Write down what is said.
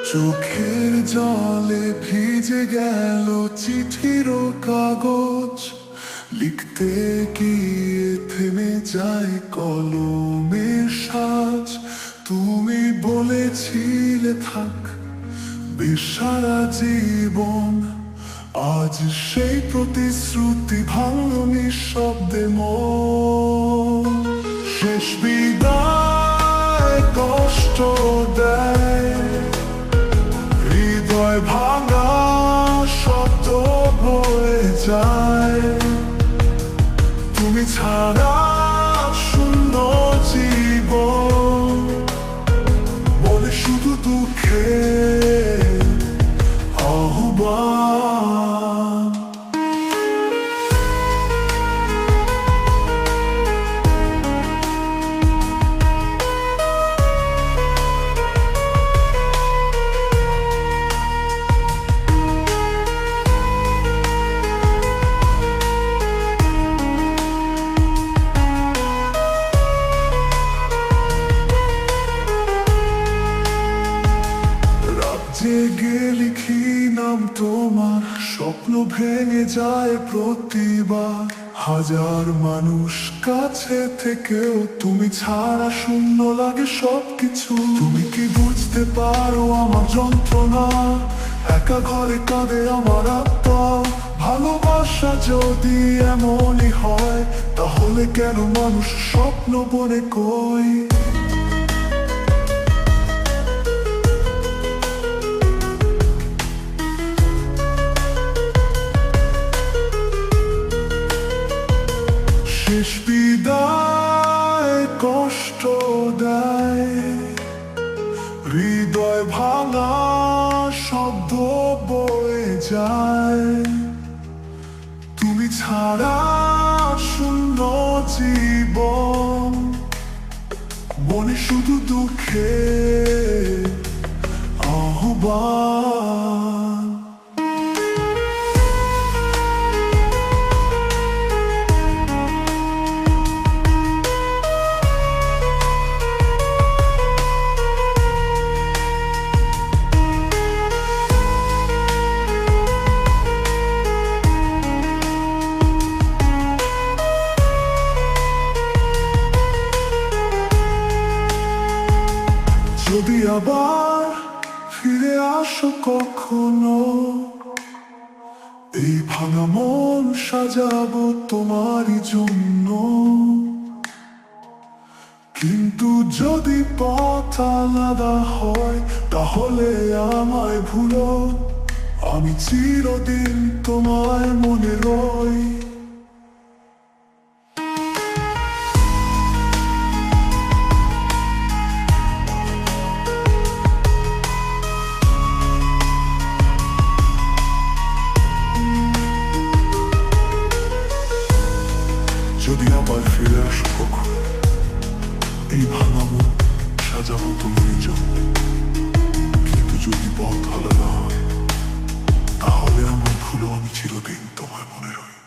চোখের জলে ভিজে গেল চিঠির কাগজ, লিখতে গিয়ে থেমে যায় কলমের সাজ। তুমি বলেছিলে থাক বেশ সারা জীবন, আজ সেই প্রতিশ্রুতি ভাঙল নিঃশব্দে মন। শেষ বিদায় কষ্ট দেয়, হৃদয় ভাঙা শব্দ বয়ে যায়। তুমি ছাড়া শূন্য জীবন, বলে শুধু দুঃখের আহ্বান। জেগে লিখি নাম তোমার, স্বপ্ন ভেঙে যায় প্রতিবার। হাজার মানুষ কাছে থেকেও তুমি ছাড়া শূন্য লাগে সবকিছু। তুমি কি বুঝতে পারো আমার যন্ত্রণা? একা ঘরে কাঁদে আমার আত্মা। ভালোবাসা যদি এমনই হয়, তাহলে কেন মানুষ স্বপ্ন বনে কই? শেষ বিদায় কষ্ট দেয়, হৃদয় ভাঙা শব্দ বয়ে যায়। তুমি ছাড়া শূন্য জীবন, মনে শুধু দুঃখের আহ্বান। যদি আবার ফিরে আসো কখনো, এই ভাঙা মন সাজাবো তোমারই জন্য। কিন্তু যদি পথ আলাদা হয়, তাহলে আমায় ভুলো, আমি চিরদিন তোমায় মনে রই। যদি আবার ফিরে আসো কখন, এই ভাঙা মন সাজাবো তুমি জন্য। কিন্তু যদি পথ আলাদা হয়, তাহলে আমার ভুলো, আমি চিরদিন তোমায় মনে রই।